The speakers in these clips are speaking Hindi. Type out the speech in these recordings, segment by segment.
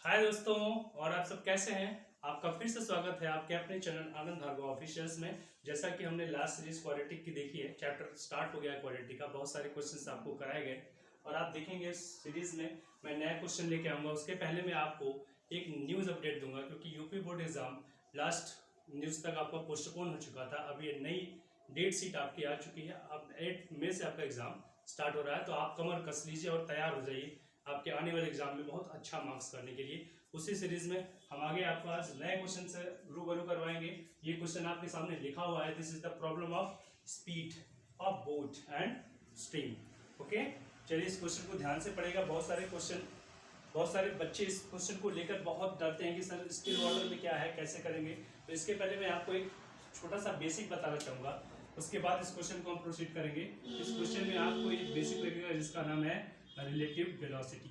हाय दोस्तों, और आप सब कैसे हैं। आपका फिर से स्वागत है आपके अपने चैनल आनंद भार्गव ऑफिशियल्स में। जैसा कि हमने लास्ट सीरीज क्वाड्रेटिक की देखी है, चैप्टर स्टार्ट हो गया है क्वाड्रेटिक का, बहुत सारे क्वेश्चंस आपको कराए गए और आप देखेंगे इस सीरीज में मैं नया क्वेश्चन लेके आऊंगा। उसके पहले मैं आपको एक न्यूज अपडेट दूंगा, क्योंकि UP board exam last news तक आपका पोस्टपोन हो चुका था। अब ये नई डेट सीट आपकी आ चुकी है। अब 8 मई से आपका एग्जाम स्टार्ट हो रहा है, तो आप कमर कस लीजिए और तैयार हो जाइए आपके आने वाले एग्जाम में बहुत अच्छा मार्क्स करने के लिए। उसी सीरीज में हम आगे आपको आज नए क्वेश्चन से रूबरू करवाएंगे। ये क्वेश्चन आपके सामने लिखा हुआ है, this is the problem of speed of boat and stream. Okay, चलिए इस क्वेश्चन को ध्यान से पढ़ेगा। बहुत सारे बच्चे इस क्वेश्चन को लेकर बहुत डरते हैं कि सर स्टिल वाटर में क्या है, कैसे करेंगे। तो इसके पहले मैं आपको एक छोटा सा बेसिक बताना चाहूँगा, उसके बाद इस क्वेश्चन को हम प्रोसीड करेंगे। इस क्वेश्चन में आपको एक बेसिक लगेगा जिसका नाम है रिलेटिव वेलोसिटी।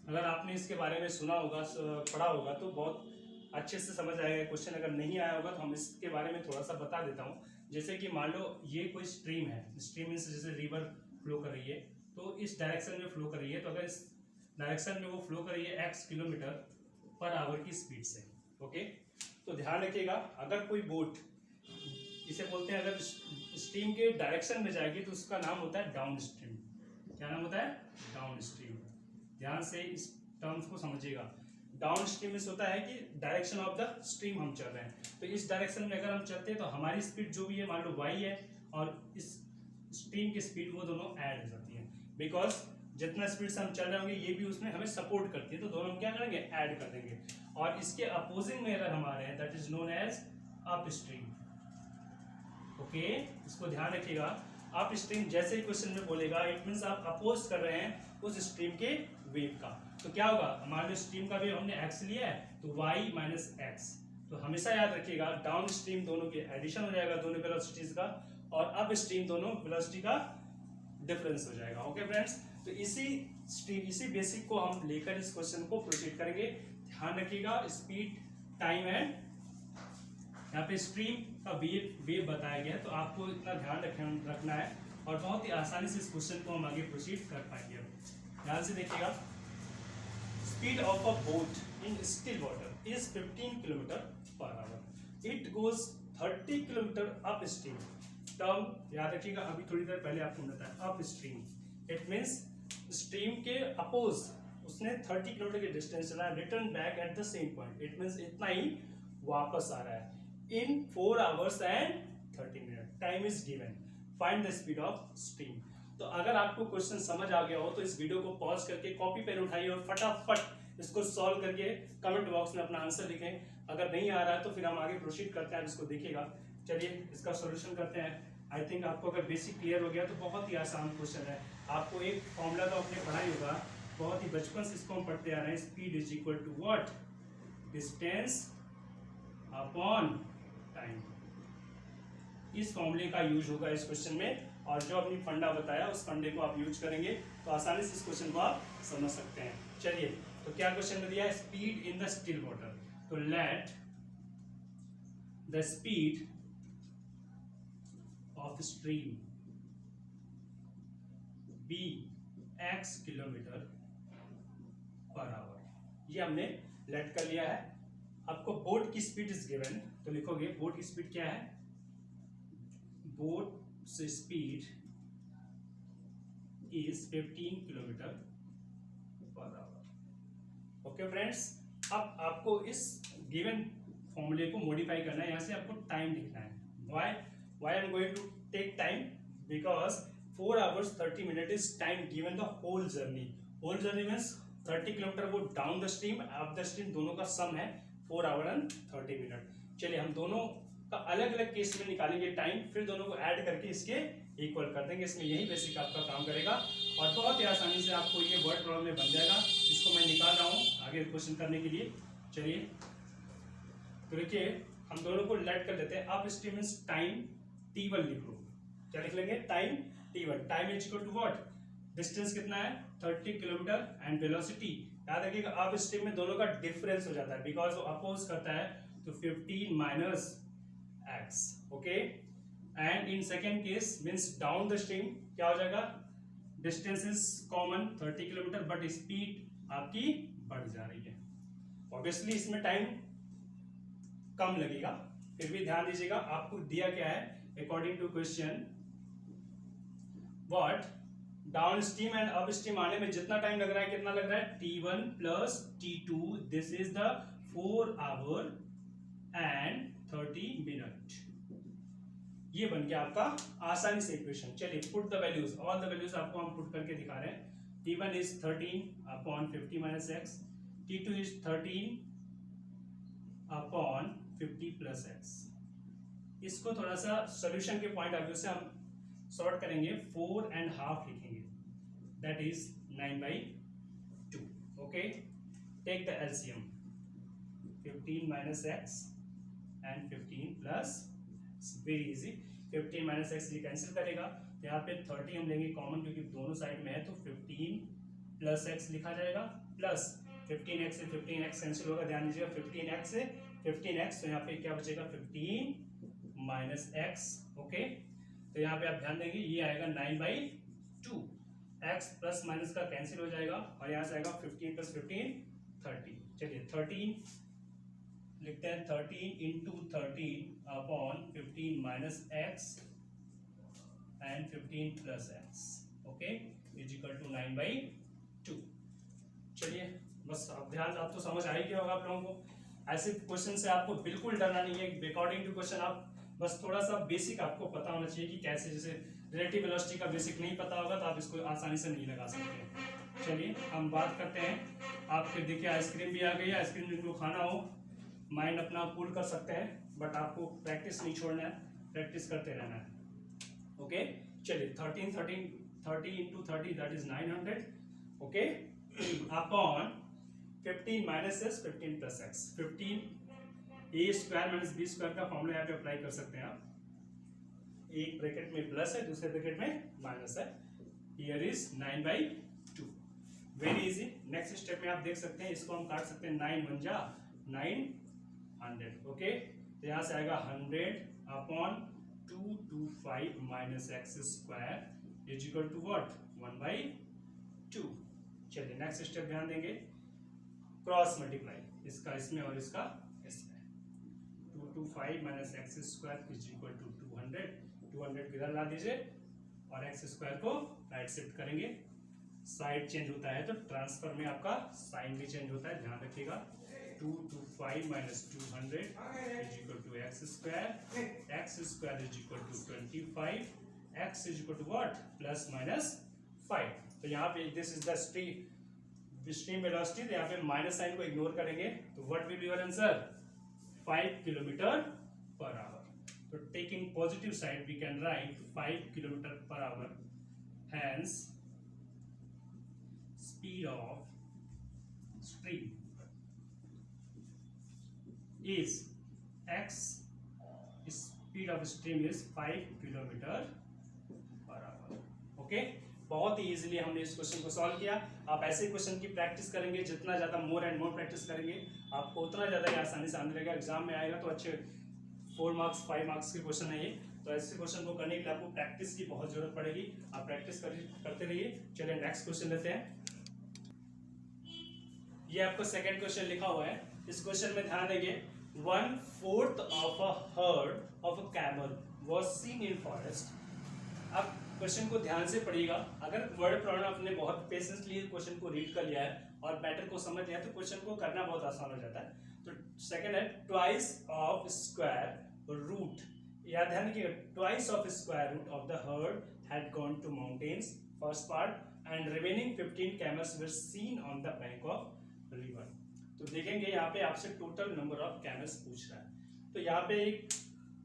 अगर आपने इसके बारे में सुना होगा, पढ़ा होगा, तो बहुत अच्छे से समझ आएगा क्वेश्चन। अगर नहीं आया होगा तो हम इसके बारे में थोड़ा सा बता देता हूँ। जैसे कि मान लो ये कोई स्ट्रीम है, स्ट्रीम मीन्स जैसे रिवर फ्लो कर रही है, तो इस डायरेक्शन में फ्लो कर रही है। तो अगर इस डायरेक्शन में वो फ्लो कर रही है x किलोमीटर पर आवर की स्पीड से। ओके, तो ध्यान रखिएगा, अगर कोई बोट, इसे बोलते हैं, अगर स्ट्रीम के डायरेक्शन में जाएगी तो उसका नाम होता है डाउन स्ट्रीम। क्या नाम होता है? Down stream. ध्यान से इस टर्म्स को समझिएगा। डाउन स्ट्रीम में होता है कि डायरेक्शन ऑफ द स्ट्रीम हम चल रहे हैं, तो इस डायरेक्शन में अगर हम चलते हैं तो हमारी स्पीड जो भी है, मान लो y है, और इस स्ट्रीम की स्पीड, वो दोनों ऐड हो जाती है। बिकॉज जितना स्पीड से हम चल रहे होंगे ये भी उसमें हमें सपोर्ट करती है, तो दोनों हम क्या करेंगे? ऐड कर देंगे। और इसके अपोजिंग में अगर हमारे हैं, that is known as upstream. Okay, इसको ध्यान रखिएगा। अप स्ट्रीम जैसे ही क्वेश्चन में बोलेगा, इट मींस आप अपोज कर रहे हैं उस स्ट्रीम के वेव का। तो क्या होगा? मान लो स्ट्रीम का वेव हमने x लिया है, तो y माइनस एक्स। तो हमेशा याद रखिएगा, डाउन स्ट्रीम दोनों के एडिशन हो जाएगा, दोनों वेलोसिटीज का, और अप स्ट्रीम दोनों वेलोसिटी का डिफरेंस हो जाएगा। ओके फ्रेंड्स, तो इसी बेसिक को हम लेकर इस क्वेश्चन को प्रोसीड करेंगे। ध्यान रखिएगा, स्पीड, टाइम एंड यहाँ पे स्ट्रीम का वेव बताया गया है, तो आपको इतना ध्यान रखना है और बहुत ही आसानी से इस क्वेश्चन को हम आगे प्रोसीड कर पाएंगे। ध्यान से देखिएगा, speed of a boat in still water is 15 kilometre per our. It goes 30 kilometre up stream. Term याद रखिएगा, अभी थोड़ी देर पहले आपको बताया up stream. It means stream के अपोज उसने 30 किलोमीटर की डिस्टेंस चला, return back at the same point. It means इतना ही वापस आ रहा है in 4 hours and 30 minutes. Time is given. Find the speed of stream. तो अगर आपको क्वेश्चन समझ आ गया हो तो इस वीडियो को पॉज करके कॉपी पेन उठाइए और फटाफट इसको सॉल्व करके कमेंट बॉक्स में अपना आंसर लिखें। अगर नहीं आ रहा है तो फिर हम आगे प्रोसीड करते हैं, आप इसको देखिएगा। चलिए इसका सॉल्यूशन करते हैं। आई थिंक आपको अगर बेसिक क्लियर हो गया तो बहुत ही आसान क्वेश्चन है। आपको एक फॉर्मूला तो आपने पढ़ा ही होगा, बहुत ही बचपन से इसको हम पढ़ते आ रहे हैं। Speed is equal to what? Distance upon time. इस फॉर्मूले का यूज होगा इस क्वेश्चन में, और जो अपनी फंडा बताया उस फंडे को आप यूज करेंगे तो आसानी से इस क्वेश्चन को आप समझ सकते हैं। चलिए, तो क्या क्वेश्चन में दिया है? Speed in the still water. तो let the speed of stream be x kilometre per hour. ये हमने लेट कर लिया है। आपको बोट की स्पीड इज गिवन, तो लिखोगे बोट की स्पीड क्या है? बोट से speed is 15 kilometre per our. Okay friends, अब आपको इस गिवन फॉर्मूले को मॉडिफाई करना है। यहां से आपको टाइम लिखना है। Why I am going to take time? Because 4 hours 30 minutes is time given the whole journey. Whole journey means 30 किलोमीटर वो down the stream, up the stream, दोनों का सम है 4 hours and 30 minutes। चलिए हम दोनों का अलग अलग केस में निकालेंगे टाइम, फिर दोनों को ऐड करके इसके इक्वल कर देंगे। इसमें यही बेसिक आपका काम करेगा और बहुत ही आसानी से आपको ये वर्ड प्रॉब्लम में बन जाएगा, जिसको मैं निकाल रहा हूँ आगे क्वेश्चन करने के लिए। चलिए, तो देखिए हम दोनों को लेट कर देते हैं। Up stream means time t1 लिख लो। क्या लिख लेंगे? Time t1। Time is equal to what? Distance कितना है? 30 किलोमीटर एंड वेलोसिटी याद रखिएगा, अप स्ट्रीम में दोनों का डिफरेंस हो जाता है, बिकॉज वो अपोज करता है, तो 15 minus x. Okay, and in second case means down the stream क्या हो जाएगा? Distance is common 30 kilometre, but speed आपकी बढ़ जा रही है। ऑब्वियसली इसमें टाइम कम लगेगा, फिर भी ध्यान दीजिएगा आपको दिया क्या है according to question, what downstream and upstream आने में जितना टाइम लग रहा है, कितना लग रहा है T1 plus T2, this is the 4 our and 30 minute. ये बन गया आपका आसानी से इक्वेशन। चलिए put the values, all the values आपको हम पुट करके दिखा रहे हैं। T1 is 13 upon 50 minus x, T2 is 13 upon 50 plus x. इसको थोड़ा सा सोल्यूशन के पॉइंट ऑफ व्यू से हम सॉर्ट करेंगे, 4.5 लिखेंगे, that is 9/2। Okay, take the LCM, 15 minus x and 15 plus, very easy. 15 minus x ये कैंसिल करेगा, तो यहाँ पे 30 हम लेंगे कॉमन क्योंकि दोनों साइड में है, तो 15 प्लस एक्स लिखा जाएगा, प्लस 15x से 15x कैंसिल होगा, ध्यान दीजिएगा 15x से 15x, तो यहाँ पे क्या बचेगा 15 माइनस एक्स। ओके, तो यहाँ पे आप ध्यान देंगे ये आएगा 9/2, x प्लस माइनस का कैंसिल हो जाएगा और यहाँ से आएगा 15 प्लस 15 30। चलिए 13 लिखते हैं, 13 into 13 upon 15 minus x and 15 plus x, okay, is equal to 9/2। चलिए बस अब ध्यान, आप तो समझ आ ही गया होगा आप लोगों को। ऐसे क्वेश्चन से आपको बिल्कुल डरना नहीं है, अकॉर्डिंग टू क्वेश्चन आप बस थोड़ा सा बेसिक आपको पता होना चाहिए कि कैसे, जैसे रिलेटिव वेलोसिटी का बेसिक नहीं पता होगा तो आप इसको आसानी से नहीं लगा सकते। चलिए हम बात करते हैं, आपके देखिए आइसक्रीम भी आ गई है, आइसक्रीम जिनको खाना हो माइंड अपना कूल कर सकते हैं, बट आपको प्रैक्टिस नहीं छोड़ना है, प्रैक्टिस करते रहना है। ओके, चलिए 30 into 30 that is 900, okay, upon 15 minus s 15 plus x, 15 a square minus b square का फॉर्मूला यहाँ पे अप्लाई कर सकते हैं आप। एक ब्रैकेट में प्लस है, दूसरे ब्रैकेट में माइनस है, here is 9/2, very easy. Next step में आप देख सकते हैं, इसको हम काट सकते हैं, 9 1 जा 900, ओके, तो यहाँ से आएगा 100 upon 225 minus x square is equal to what 1/2। चलिए नेक्स्ट स्टेप ध्यान देंगे, क्रॉस मल्टीप्लाई, इसका इसमें और इसका इसमें, 225 minus x square is equal to 200 इधर ला दीजिए और एक्स स्क्वायर को राइट शिफ्ट करेंगे। साइड चेंज होता है तो ट्रांसफर में आपका साइन भी चेंज होता है, ध्यान रखिएगा। 225 minus 200 is equal to x square is equal to 25, x is equal to what plus minus 5। तो यहाँ पे this is the stream velocity, तो यहाँ पे माइनस साइन को इग्नोर करेंगे, तो what will be your answer 5 kilometre per hour. तो taking positive side we can write 5 kilometre per hour, hence speed of stream is x, speed of stream is 5 kilometre per our. Okay, बहुत ही इजीली हमने इस क्वेश्चन को सॉल्व किया। आप ऐसे क्वेश्चन की प्रैक्टिस करेंगे, जितना ज्यादा मोर एंड मोर प्रैक्टिस करेंगे आपको उतना ज्यादा ये आसानी से आने लगेगा। एग्जाम में आएगा तो अच्छे 4 मार्क्स 5 मार्क्स के क्वेश्चन है ये, तो ऐसे क्वेश्चन को करने के लिए आपको प्रैक्टिस की बहुत जरूरत पड़ेगी, आप प्रैक्टिस करते रहिए। चलिए नेक्स्ट क्वेश्चन लेते हैं। ये आपको सेकंड क्वेश्चन लिखा हुआ है, इस क्वेश्चन में ध्यान देंगे, 1/4 of a herd of a camel was seen in forest। अब क्वेश्चन को ध्यान से पढ़िएगा, अगर वर्ड प्रॉब्लम आपने बहुत पेशेंसली क्वेश्चन को रीड कर लिया है और मैटर को समझ लिया तो क्वेश्चन को करना बहुत आसान हो जाता है। तो सेकंड है ट्वाइस ऑफ स्क्वायर रूट, याद ध्यान रखिएगा, twice of square root of the herd had gone to mountains, first part, and remaining 15 camels were seen on the bank of river. तो देखेंगे यहाँ पे आपसे टोटल नंबर ऑफ कैमल्स पूछ रहा है, तो यहाँ पे एक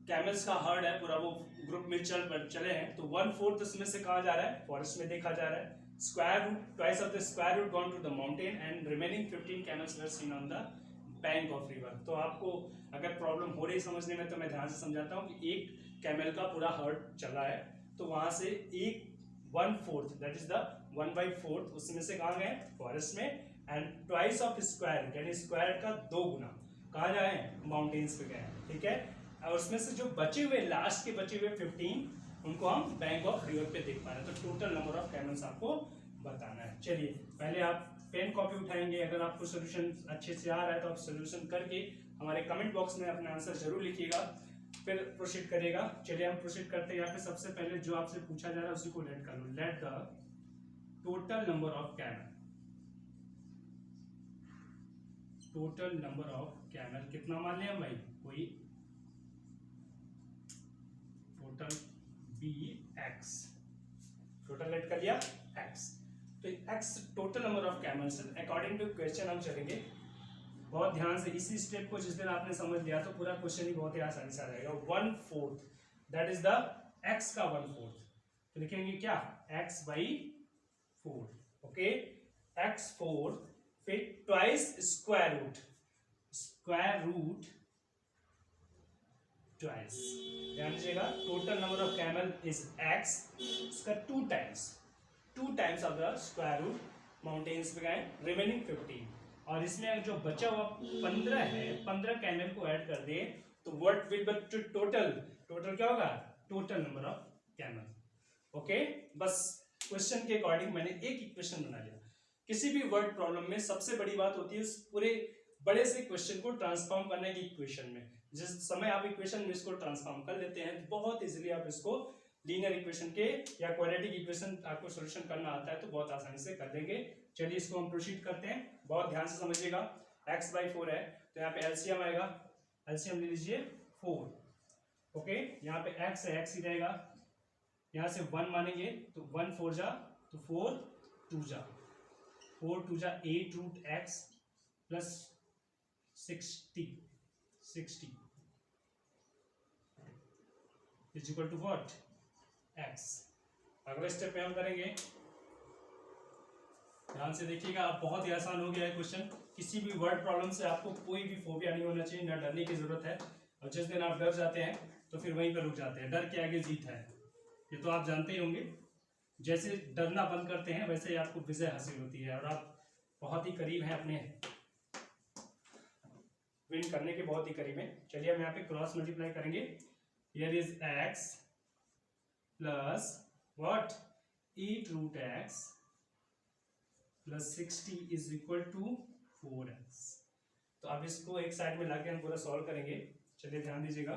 कैमल्स का हर्ड है पूरा, वो ग्रुप में चले हैं, तो 1/4 इसमें से कहा जा रहा है, फॉरेस्ट में देखा जा रहा है। Square root, twice of the square root gone to the mountain and remaining 15 camels were seen on the bank of river. तो आपको अगर प्रॉब्लम हो रही समझने में तो मैं ध्यान से समझाता हूँ कि एक कैमल का पूरा हर्ड चला है, तो वहां से एक 1/4 दैट इज द 1/4 उसमें से कहाँ गए, फॉरेस्ट में, एंड ट्वाइस ऑफ स्क्वायर यानी स्क्वायर का 2 गुना कहाँ जाए, माउंटेन्स पे गए, ठीक है। और उसमें से जो बचे हुए लास्ट के बचे हुए 15 उनको हम बैंक ऑफ रिवर पे देख पा रहे हैं। तो टोटल नंबर ऑफ कैमल्स आपको बताना है। चलिए पहले आप पेन कॉपी उठाएंगे। अगर आपको सोल्यूशन अच्छे से आ रहा है तो आप सोल्यूशन करके हमारे कमेंट बॉक्स में अपना आंसर जरूर लिखिएगा, फिर प्रोसीड करिएगा। चलिए हम प्रोसीड करते हैं। यहाँ पे सबसे पहले जो आपसे पूछा जा रहा है उसी को लेट कर लो। Let the total number of camel, total number of camel कितना मान लिया भाई, कोई total be x, total let कर लिया एक्स, तो x total number of camels. According to question हम चलेंगे बहुत ध्यान से। इसी स्टेप को जिस दिन आपने समझ लिया तो पूरा क्वेश्चन ही बहुत ही आसानी से आ जाएगा। 1/4 दैट इज द x का 1/4, तो लिखेंगे क्या x by 4, ओके x4, फिर twice square root, square root twice. ध्यान दीजिएगा total number of camel is x, इसका 2 times of the square root mountains पे गए, रिमेनिंग 15। और इसमें जो बचा हुआ 15 है, 15 कैमल को ऐड कर दिए तो what will B total, total क्या होगा, total number of camel. Okay, बस क्वेश्चन के अकॉर्डिंग मैंने एक इक्वेशन बना लिया। किसी भी वर्ड प्रॉब्लम में सबसे बड़ी बात होती है उस पूरे बड़े से क्वेश्चन को ट्रांसफॉर्म करने की इक्वेशन में। जिस समय आप इक्वेशन में इसको ट्रांसफॉर्म कर लेते हैं तो बहुत इजीली आप इसको लीनियर इक्वेशन के या क्वाड्रेटिक इक्वेशन आपको सॉल्यूशन करना आता है तो बहुत आसानी से कर लेंगे। चलिए इसको हम प्रोसीड करते हैं, बहुत ध्यान से समझिएगा। x by 4 है तो यहाँ पे एलसीएम आएगा, एलसीएम ले लीजिए 4, ओके। यहाँ पे x है, x ही रहेगा, यहाँ से 1 मानेंगे तो 1 4 जा तो 4 2 जा, 4 2 जा 8 root x plus 60 is equal to what, x। अगले स्टेप पे हम करेंगे, ध्यान से देखिएगा। अब बहुत ही आसान हो गया है क्वेश्चन। किसी भी वर्ड प्रॉब्लम से आपको कोई भी फोबिया नहीं होना चाहिए, ना डरने की जरूरत है। और जिस दिन आप डर जाते हैं तो फिर वहीं पर रुक जाते हैं। डर के आगे जीत है, ये तो आप जानते ही होंगे। जैसे डरना बंद करते हैं वैसे ही आपको विजय हासिल होती है और आप बहुत ही करीब हैं अपने विन करने के, बहुत ही करीब हैं। चलिए हम यहाँ पे क्रॉस मल्टीप्लाई करेंगे। Here is x plus what 8 root x plus 60 is equal to 4x। तो अब इसको एक साइड में लाके हम पूरा सॉल्व करेंगे। चलिए ध्यान दीजिएगा,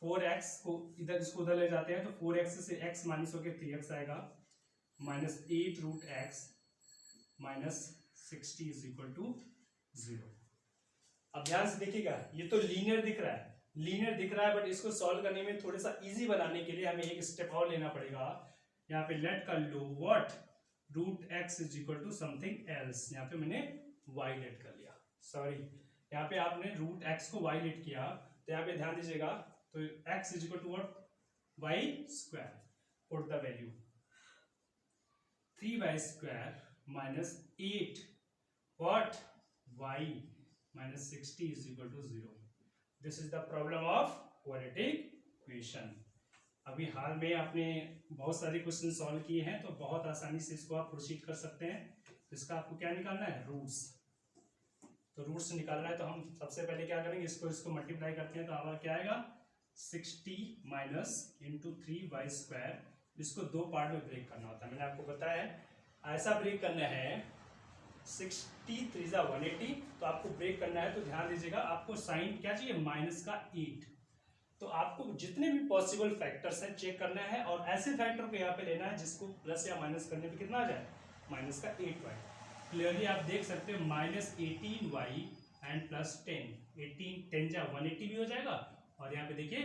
4x को इधर, इसको उधर ले जाते हैं तो 4x से x माइनस होकर 3x आएगा, minus 8 root x minus 60 is equal to 0। अब ध्यान से देखिएगा, ये तो लीनियर दिख रहा है, लीनियर दिख रहा है, बट इसको सॉल्व करने में थोड़ा सा इजी बनाने के लिए हमें एक स्टेप और लेना पड़ेगा। यहाँ पे लेट कर लो what root x is equal to something else. यहाँ पे मैंने y लेट कर लिया, सॉरी यहाँ पे आपने रूट x को y लेट किया, तो यहाँ पे ध्यान दीजिएगा तो x is equal to what y square, put the value 3y square minus 8 what y minus 60 is equal to 0। This is the problem of quadratic equation. अभी हाल में आपने बहुत सारे क्वेश्चन सॉल्व किए हैं तो बहुत आसानी से इसको आप प्रोसीड कर सकते हैं। इसका आपको क्या निकालना है, रूट्स। तो रूट्स निकालना है तो हम सबसे पहले क्या करेंगे, इसको मल्टीप्लाई करते हैं तो हमारा क्या आएगा 60 माइनस इंटू 3y स्क्वायर। इसको 2 पार्ट में ब्रेक करना होता है, मैंने आपको बताया है। ऐसा ब्रेक करना है 60 3 180, तो आपको ब्रेक करना है तो ध्यान दीजिएगा, आपको साइन क्या चाहिए माइनस का 8। तो आपको जितने भी पॉसिबल फैक्टर्स हैं चेक करना है और ऐसे फैक्टर को यहाँ पे लेना है जिसको प्लस या माइनस करने पे कितना आ जाए, माइनस का 8y। क्लियरली आप देख सकते हैं माइनस 18y एंड प्लस 10, 18 10 जा 180 भी हो जाएगा और यहाँ पे देखिए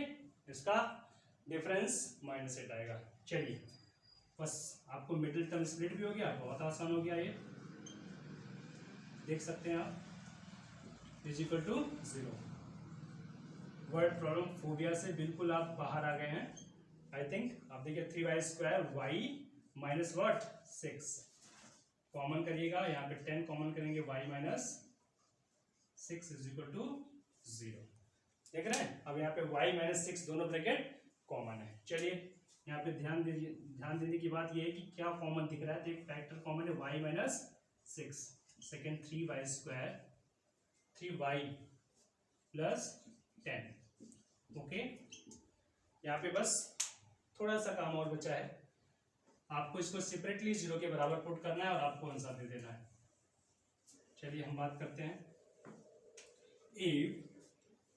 इसका डिफरेंस माइनस 8 आएगा। चलिए बस आपको मिडिल टर्म स्प्लिट भी हो गया, बहुत आसान हो गया ये, देख सकते हैं आप is equal to 0। Word problem phobia से बिल्कुल आप बाहर आ गए हैं आई थिंक। आप देखिए 3y square y minus what 6 common करिएगा, यहाँ पे 10 कॉमन करेंगे, y minus 6 is equal to 0। देख रहे हैं, अब यहाँ पे y माइनस 6 दोनों ब्रैकेट कॉमन है। चलिए यहाँ पे ध्यान देने की बात ये है कि क्या कॉमन दिख रहा है, तो एक फैक्टर कॉमन है y minus 6, second 3y square 3y plus 10, okay. यहाँ पे बस थोड़ा सा काम और बचा है, आपको इसको सेपरेटली 0 के बराबर पुट करना है और आपको आंसर दे देना है। चलिए हम बात करते हैं। If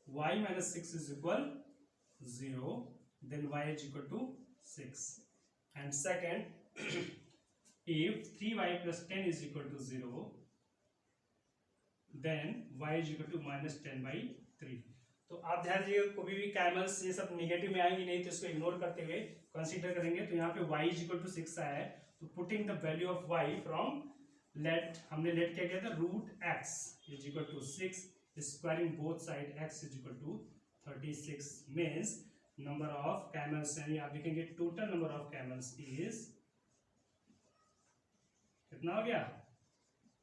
y minus 6 is equal 0 then y is equal to 6 and second if 3y plus 10 is equal to 0 then y is equal to minus 10 by 3। तो आप ध्यान दीजिए, कभी भी कैमल्स ये सब नेगेटिव में आएंगे नहीं तो इसको इग्नोर करते हुए कंसीडर करेंगे। तो यहाँ पे y is equal to 6 आया है, तो putting the value of y from let, हमने लेट क्या किया था, root x is equal to 6, squaring both side x is equal to 36 means number of camels, यानी आप लिखेंगे total number of camels is कितना हो गया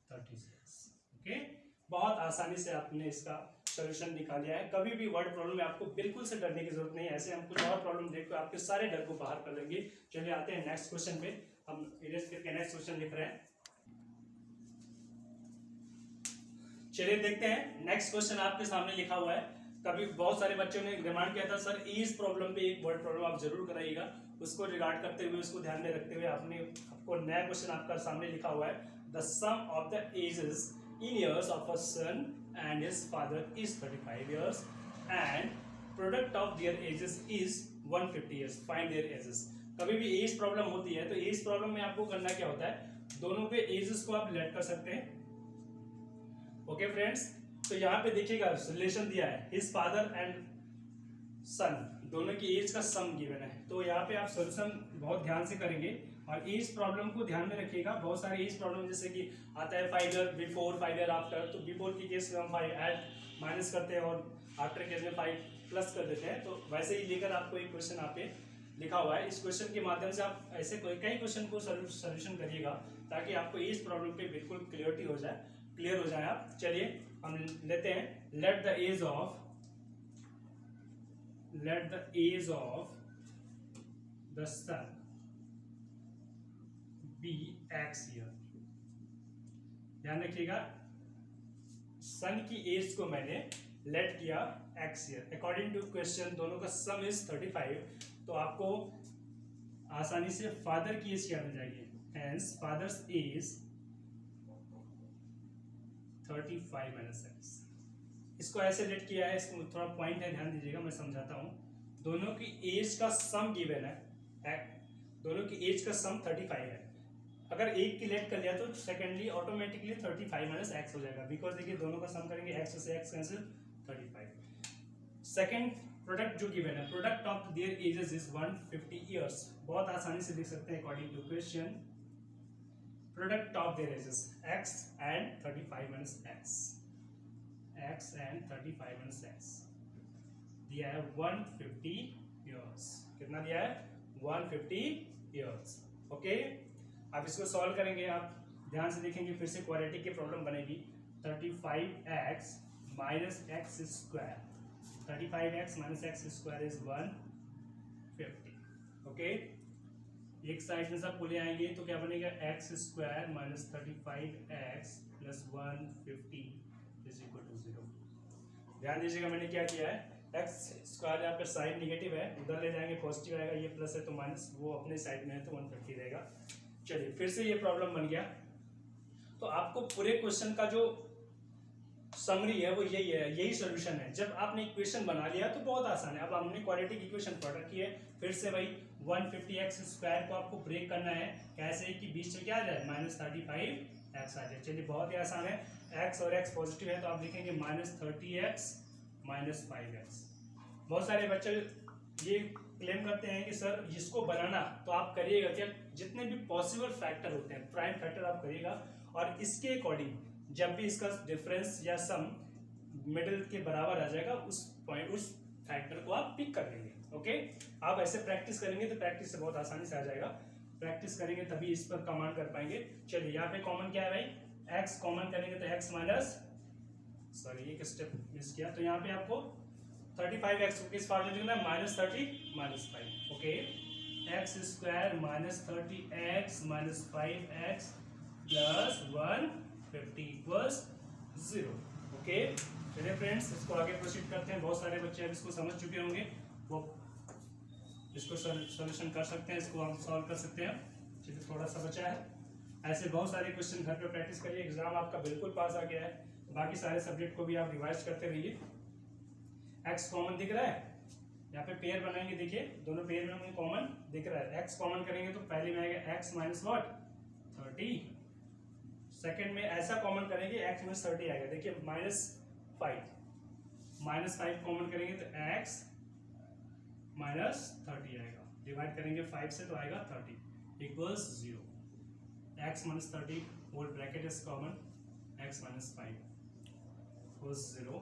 36। ओके, बहुत आसानी से आपने इसका सॉल्यूशन निकाल लिया है। कभी भी वर्ड प्रॉब्लम में आपको बिल्कुल से डरने की जरूरत नहीं है। ऐसे हम कुछ और प्रॉब्लम देखकर आपके सारे डर को बाहर कर देंगे। चलिए आते हैं नेक्स्ट क्वेश्चन पे। हम इरेज करके नेक्स्ट क्वेश्चन लिख रहे हैं। चलिए देखते हैं नेक्स्ट क्वेश्चन आपके सामने लिखा हुआ है। कभी बहुत सारे बच्चों ने डिमांड किया था सर इस प्रॉब्लम पे एक वर्ड प्रॉब्लम आप जरूर कराइएगा। उसको रिगार्ड करते हुए, उसको ध्यान में रखते हुए आपको नया क्वेश्चन आपका सामने लिखा हुआ है। The sum of the ages in years of a son and his father is 35 years and product of their ages is 150 years। Find their ages. कभी भी एज प्रॉब्लम होती है तो एज प्रॉब्लम में आपको करना क्या होता है, दोनों पे एजेस को आप लेट कर सकते हैं। ओके फ्रेंड्स, तो यहाँ पे देखिएगा रिलेशन दिया है, हिज फादर एंड सन दोनों की एज का सम गिवन है। तो यहाँ पे आप सॉल्यूशन बहुत ध्यान से करेंगे और एज प्रॉब्लम को ध्यान में रखिएगा। बहुत सारे एज प्रॉब्लम जैसे कि आता है 5 year बिफोर, 5 year आफ्टर, तो बिफोर की केस में हम 5 ऐड माइनस करते हैं और आफ्टर केस में 5 प्लस कर देते हैं। तो वैसे ही लेकर आपको एक क्वेश्चन आप पे लिखा हुआ है। इस क्वेश्चन के माध्यम से आप ऐसे कई क्वेश्चन को सोल्यूशन करिएगा ताकि आपको एज प्रॉब्लम पे बिल्कुल क्लियर हो जाए आप। चलिए हम लेते हैं, let the age of the son be x year. ध्यान रखिएगा, सन की एज को मैंने लेट किया x year. According to question दोनों का सम इज 35, तो आपको आसानी से फादर की एज क्या मिल जाएगी, hence father's age 35 minus x। इसको ऐसे लेट किया है, इसको थोड़ा पॉइंट है, ध्यान दीजिएगा, मैं समझाता हूं। दोनों की एज का सम गिवन है, दोनों की एज का सम 35 है। अगर एक की लेट कर लिया तो सेकेंडली ऑटोमेटिकली 35 माइनस x हो जाएगा, बिकॉज देखिए दोनों का सम करेंगे, x से x कैंसिल 35। सेकेंड प्रोडक्ट जो गिवन है, product of their ages is 150 years। बहुत आसानी से लिख सकते हैं according to question, product of their ages x and 35 minus x and 35 minus x दिया है 150 years। कितना दिया है, 150 years। ओके, आप इसको सॉल्व करेंगे, आप ध्यान से देखेंगे, फिर से क्वाड्रेटिक की प्रॉब्लम बनेगी। 35x minus x square, 35x minus x square is 150। Okay, एक साइड में सब ले आएंगे तो क्या बनेगा, x square minus 35x plus 150 is equal to 0। ध्यान दीजिएगा मैंने क्या किया है, एक्स स्क्वायर यहाँ पे साइड निगेटिव है, उधर ले जाएंगे पॉजिटिव आएगा, ये प्लस है तो माइनस, वो अपने साइड में है तो 150 रहेगा। चलिए फिर से ये प्रॉब्लम बन गया। तो आपको पूरे क्वेश्चन का जो समरी है वो यही है, यही सॉल्यूशन है। जब आपने इक्वेशन बना लिया तो बहुत आसान है। अब हमने क्वाड्रेटिक इक्वेशन पढ़ रखी है, फिर से वही 150x स्क्वायर को आपको ब्रेक करना है, कैसे कि बीच में क्या आ जाए, माइनस 35x आ जाए। चलिए बहुत ही आसान है, x और x पॉजिटिव है तो आप लिखेंगे माइनस 30x माइनस 5x। बहुत सारे बच्चे ये क्लेम करते हैं कि सर इसको बनाना तो आप करिएगा क्या, जितने भी पॉसिबल फैक्टर होते हैं प्राइम फैक्टर आप करिएगा और इसके अकॉर्डिंग जब भी इसका डिफरेंस या सम मिडिल के बराबर आ जाएगा उस पॉइंट, उस फैक्टर को आप पिक कर लेंगे। ओके, आप ऐसे प्रैक्टिस करेंगे तो प्रैक्टिस से बहुत आसानी से आ जाएगा। प्रैक्टिस करेंगे तभी इस पर कमांड कर पाएंगे। चलिए यहाँ पे कॉमन क्या है भाई, x कॉमन करेंगे तो x माइनस, सॉरी एक स्टेप मिस किया, तो यहाँ पे आपको 35x को किस फॉर्मूले में लिखना है, minus 30 minus 5। Okay, x square minus 30x minus 5x plus 150 equals 0। Okay, चलिए फ्रेंड्स इसको आगे प्रोसीड करते हैं। बहुत सारे बच्चे अब इसको समझ चुके होंगे, वो इसको सॉल्यूशन कर सकते हैं, इसको हम सॉल्व कर सकते हैं। चलिए थोड़ा सा बचा है, ऐसे बहुत सारे क्वेश्चन घर पे प्रैक्टिस करिए, एग्जाम आपका बिल्कुल पास आ गया है। बाकी सारे सब्जेक्ट को भी आप रिवाइज करते रहिए। एक्स कॉमन दिख रहा है, यहाँ पे पेयर बनाएंगे, देखिए दोनों पेयर में हमें कॉमन दिख रहा है। एक्स कॉमन करेंगे तो पहले में आएगा एक्स माइनस व्हाट 30, सेकेंड में ऐसा कॉमन करेंगे एक्स माइनस 30 आएगा, देखिए -5 कॉमन करेंगे तो एक्स माइनस 30 आएगा, डिवाइड करेंगे 5 से तो आएगा 30 equals 0। X minus 30 whole bracket is common, x minus 5 equals 0।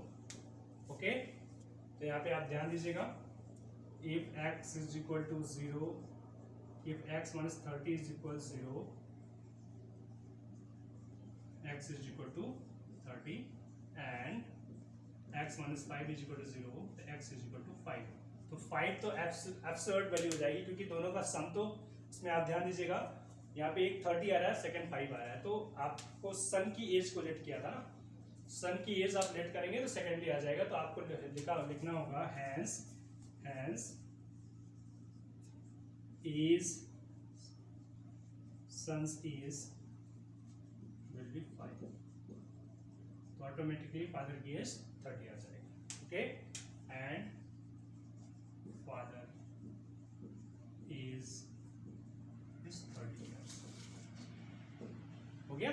Okay, तो यहाँ पे आप ध्यान दीजिएगा, if x is equal to 0, if x minus 30 is equal 0, x is equal to 30 and x minus 5 is equal to 0, तो x इज इक्वल टू 5। तो 5 तो एब्सर्ड वैल्यू हो जाएगी, क्योंकि दोनों का सम, तो इसमें आप ध्यान दीजिएगा, यहाँ पे एक 30 आ रहा है, सेकंड 5 आ रहा है, तो आपको सन की एज को लेट किया था ना, सन की एज आप लेट करेंगे तो सेकेंडली आ जाएगा, तो आपको लिखना होगा hence is son's is will be 5, तो ऑटोमेटिकली फादर की एज 30 आ जाएगा। Okay, and father is 30 years। हो गया,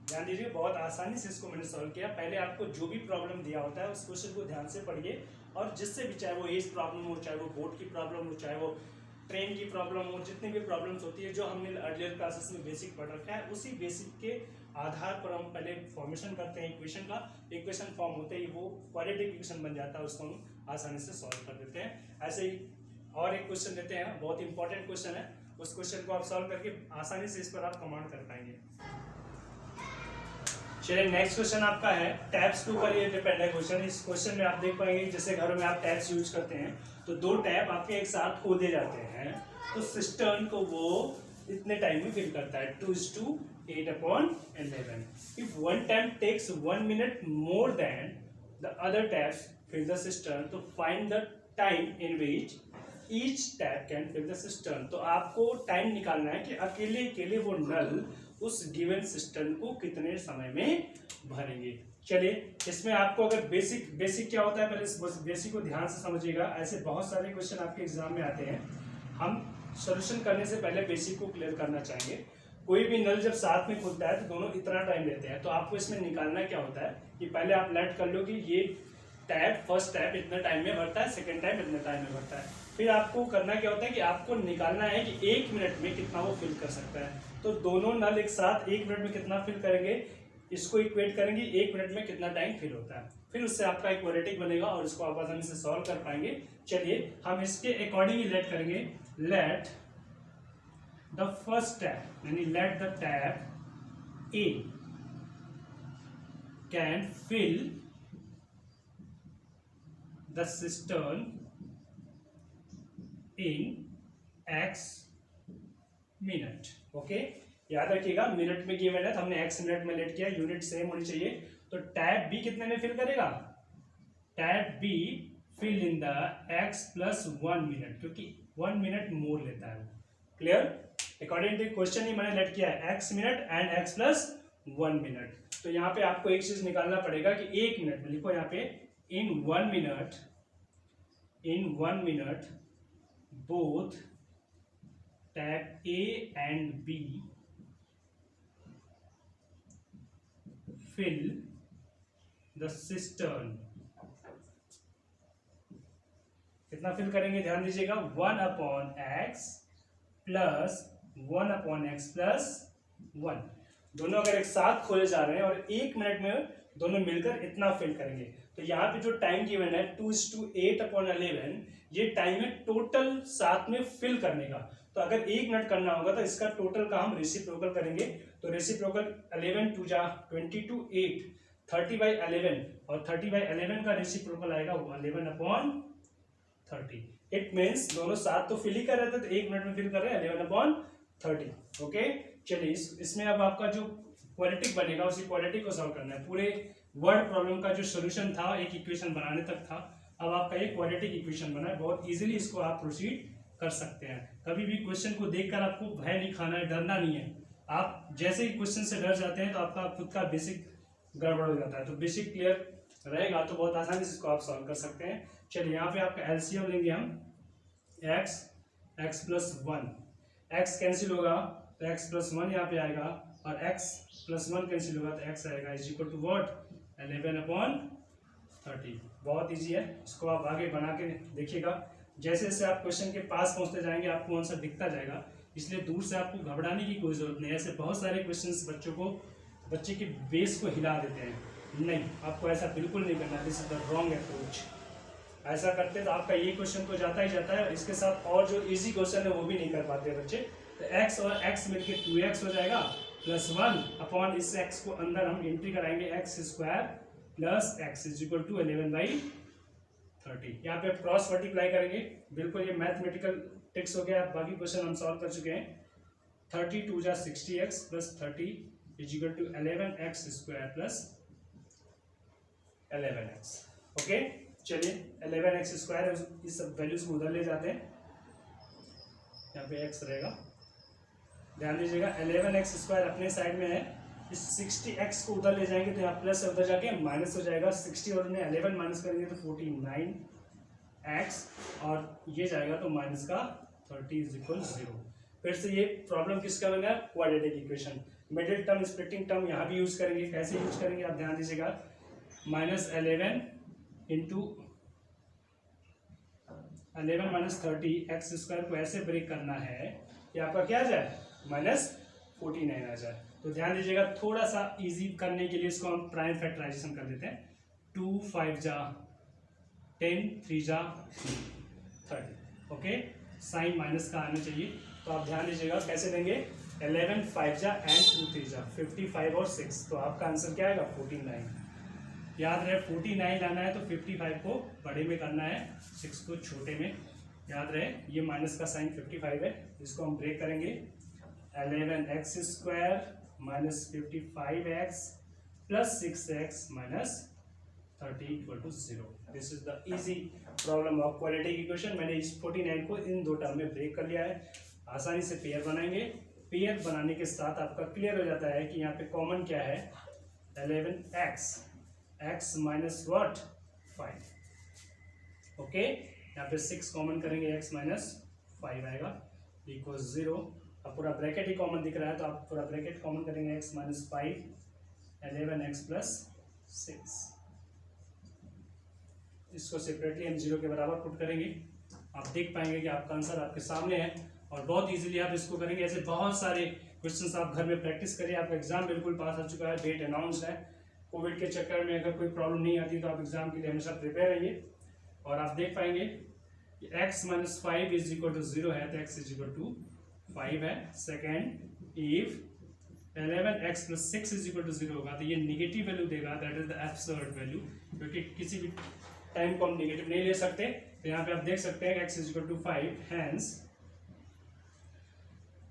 ध्यान दीजिए, बहुत आसानी से इसको मैंने सॉल्व किया। पहले आपको जो भी प्रॉब्लम दिया होता है उस क्वेश्चन को ध्यान से पढ़िए, और जिससे भी, चाहे वो एज प्रॉब्लम हो, चाहे वो बोर्ड की प्रॉब्लम हो, चाहे वो ट्रेन की प्रॉब्लम हो, जितनी भी प्रॉब्लम्स होती है जो हमने अर्लियर क्लासेस में बेसिक पढ़ रखा है, उसी बेसिक के आधार पर हम पहले फॉर्मेशन करते हैं इक्वेशन का। इक्वेशन फॉर्म होते ही वो क्वाड्रेटिक इक्वेशन बन जाता है, उसको हम आसानी से सॉल्व कर देते हैं। ऐसे ही और एक क्वेश्चन देते हैं, बहुत इंपॉर्टेंट क्वेश्चन है, उस क्वेश्चन को आप सॉल्व करके आसानी से इस पर आप कमांड कर पाएंगे। चलिए, नेक्स्ट क्वेश्चन आपका है टैप्स के ऊपर ये डिपेंड है क्वेश्चन। इस क्वेश्चन में आप देख पाएंगे, जैसे घरों में आप टैप्स यूज करते हैं तो 2 टैप आपके एक साथ खोदे जाते हैं, तो सिस्टर्न को वो इतने टाइम में फिल करता है 2:8/11। If one tap takes 1 minute more than the other taps fill the cistern, तो find the time in which each tap can fill the cistern. तो आपको टाइम निकालना है कि अकेले वो नल उस गिवन सिस्टम को कितने समय में भरेंगे। चलिए, इसमें आपको अगर बेसिक क्या होता है, पहले इस बेसिक को ध्यान से समझिएगा। ऐसे बहुत सारे क्वेश्चन आपके एग्जाम में आते हैं, हम सॉल्यूशन करने से पहले बेसिक को क्लियर करना चाहेंगे। कोई भी नल जब साथ में खुलता है तो दोनों इतना टाइम लेते हैं, तो आपको इसमें निकालना क्या होता है कि पहले आप लेट कर लो कि ये टैप, फर्स्ट टैप इतना टाइम में भरता है, सेकेंड टैप इतना टाइम में भरता है। फिर आपको करना क्या होता है कि आपको निकालना है कि 1 मिनट में कितना वो फिल कर सकता है। तो दोनों नल एक साथ 1 मिनट में कितना फिल करेंगे, इसको इक्वेट करेंगे 1 मिनट में कितना टाइम फिल होता है, फिर उससे आपका एक क्वाड्रेटिक बनेगा और इसको आप आसानी से सॉल्व कर पाएंगे। चलिए, हम इसके अकॉर्डिंगली लेट करेंगे, लेट द फर्स्ट टैप, यानी let the tap A can fill the cistern in x minute. Okay, याद रखिएगा, मिनट में गिवन है तो हमने x मिनट में लेट किया, यूनिट सेम होनी चाहिए। तो टैप बी कितने में फिल करेगा, tap B fill in the x plus 1 minute, क्योंकि 1 मिनट मोर लेता है। क्लियर, अकॉर्डिंग टू क्वेश्चन ही मैंने लेट किया है x minute and x plus 1 minute. तो यहाँ पे आपको एक चीज निकालना पड़ेगा कि 1 मिनट में, लिखो यहाँ पे इन 1 minute both tap A and B fill the cistern। कितना फिल करेंगे, ध्यान दीजिएगा, 1/x प्लस 1/x प्लस 1। दोनों अगर एक साथ खोले जा रहे हैं और 1 मिनट में दोनों मिलकर इतना फिल करेंगे, तो यहाँ पे जो टाइम गिवन है 2:8/11, ये टाइम है टोटल साथ में फिल करने का। तो अगर 1 मिनट करना होगा तो इसका टोटल का हम रेसिप्रोकल करेंगे, तो रेसिप्रोकल 11 2 जा 22 8 30/11, और 30/11 का रेसिप्रोकल आएगा 11/30। इट मीन्स दोनों साथ तो फिल ही कर रहे थे, तो 1 मिनट में फिल कर रहे हैं 11/30। ओके, चलिए, इसमें अब आपका जो क्वाड्रेटिक बनेगा उसी क्वाड्रेटिक को सॉल्व करना है। पूरे वर्ड प्रॉब्लम का जो सोल्यूशन था एक इक्वेशन बनाने तक था, अब आपका एक क्वाड्रेटिक इक्वेशन बना है। बहुत इजीली इसको आप प्रोसीड कर सकते हैं। कभी भी क्वेश्चन को देखकर आपको भय नहीं खाना है, डरना नहीं है, आप जैसे ही क्वेश्चन से डर जाते हैं तो आपका खुद का बेसिक गड़बड़ हो जाता है। तो बेसिक क्लियर रहेगा तो बहुत आसानी से इसको आप सॉल्व कर सकते हैं। चलिए यहाँ पे आपका एलसीएम लेंगे हम, x प्लस 1, x कैंसिल होगा तो x प्लस 1 यहाँ पे आएगा, और x प्लस 1 कैंसिल होगा तो x आएगा इज इक्वल टू व्हाट, 11/30। बहुत इजी है, इसको आप आगे बना के देखिएगा। जैसे जैसे आप क्वेश्चन के पास पहुंचते जाएंगे आपको आंसर दिखता जाएगा, इसलिए दूर से आपको घबराने की कोई जरूरत नहीं है। ऐसे बहुत सारे क्वेश्चंस बच्चे के बेस को हिला देते हैं, नहीं, आपको ऐसा बिल्कुल नहीं करना। This is the wrong approach. ऐसा करते तो आपका ये क्वेश्चन तो जाता ही जाता है, इसके साथ और जो इजी क्वेश्चन है वो भी नहीं कर पाते बच्चे। तो x और x मिलके 2x हो जाएगा प्लस 1 अपॉन इस x को अंदर हम एंट्री कराएंगे x² plus x is equal to 11/30। यहाँ पे क्रॉस मल्टीप्लाई करेंगे, बिल्कुल ये मैथमेटिकल ट्रिक्स हो गया। बाकी क्वेश्चन हम सॉल्व कर चुके हैं। 32 जा 60x plus 30 is equal to 11x² plus 11x। Okay, चलिए 11x², इस सब वैल्यूज को उधर ले जाते हैं, यहाँ पे x रहेगा। ध्यान दीजिएगा 11x² अपने साइड में है, इस 60x को उधर ले जाएंगे तो यहाँ प्लस उधर जाके माइनस हो जाएगा। 60 और 11 माइनस करेंगे तो 49x, और ये जाएगा तो माइनस का 30 इज इक्वल 0। फिर से ये प्रॉब्लम किसका बन गया, quadratic equation. Middle term splitting term यहाँ भी यूज करेंगे। कैसे यूज करेंगे आप ध्यान दीजिएगा, -11 इंटू 11 माइनस 30 x² को ऐसे ब्रेक करना है कि आपका क्या आ जाए, -49 आ जाए। तो ध्यान दीजिएगा, थोड़ा सा इजी करने के लिए इसको हम प्राइम फैक्टराइजेशन कर देते हैं। 2 5 जा 10, 3 जा 30। ओके, साइन माइनस का आना चाहिए, तो आप ध्यान दीजिएगा कैसे देंगे, 11 5 जा एंड 2 3 जा 55 और 6, तो आपका आंसर क्या आएगा 49। याद रहे 49 लाना है तो 55 को बड़े में करना है, 6 को छोटे में। याद रहे ये माइनस का साइन 55 है, इसको हम ब्रेक करेंगे। 11x² minus 55x plus 6x minus 30 equal to 0। This is the easy problem of quadratic equation. मैंने इस 49 को इन दो टर्म में ब्रेक कर लिया है। आसानी से पेयर बनाएंगे। पेयर बनाने के साथ आपका क्लियर हो जाता है कि यहाँ पे कॉमन क्या है, 11x, x minus what 5। Okay, यहाँ पे 6 कॉमन करेंगे, x माइनस 5 आएगा इक्वल 0। अब पूरा ब्रैकेट ही कॉमन दिख रहा है तो आप पूरा ब्रैकेट कॉमन करेंगे, x माइनस 5 11x प्लस 6। इसको सेपरेटली हम 0 के बराबर पुट करेंगे। आप देख पाएंगे कि आपका आंसर आपके सामने है और बहुत इजीली आप इसको करेंगे। ऐसे बहुत सारे क्वेश्चंस आप घर में प्रैक्टिस करिए। आपका एग्जाम बिल्कुल पास हो चुका है, डेट अनाउंस है। कोविड के चक्कर में अगर कोई प्रॉब्लम नहीं आती तो आप एग्जाम के लिए हमेशा प्रिपेयर रहिए। और आप देख पाएंगे कि x minus 5 is equal to 0 है तो x इज इक्वल टू 5 है। Second, if 11x plus 6 is equal to 0 होगा तो ये निगेटिव वैल्यू देगा, that is the absurd value, क्योंकि किसी भी टाइम को हम निगेटिव नहीं ले सकते। तो यहाँ पे आप देख सकते हैं x is equal to 5, hence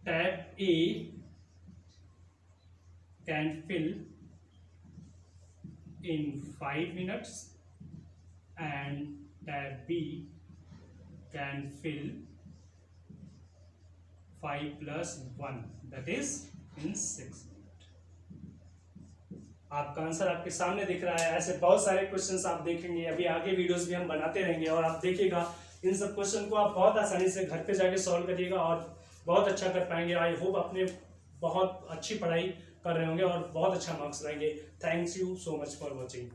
tab A can fill in 5 minutes and tab B can fill 5 plus 1, that is in 6 minutes। आपका आंसर आपके सामने दिख रहा है। ऐसे बहुत सारे क्वेश्चंस आप देखेंगे, अभी आगे वीडियोस भी हम बनाते रहेंगे और आप देखिएगा इन सब क्वेश्चन को आप बहुत आसानी से घर पे जाके सॉल्व करिएगा और बहुत अच्छा कर पाएंगे। आई होप अपने बहुत अच्छी पढ़ाई कर रहे होंगे और बहुत अच्छा मार्क्स लाएंगे। Thanks you so much for watching.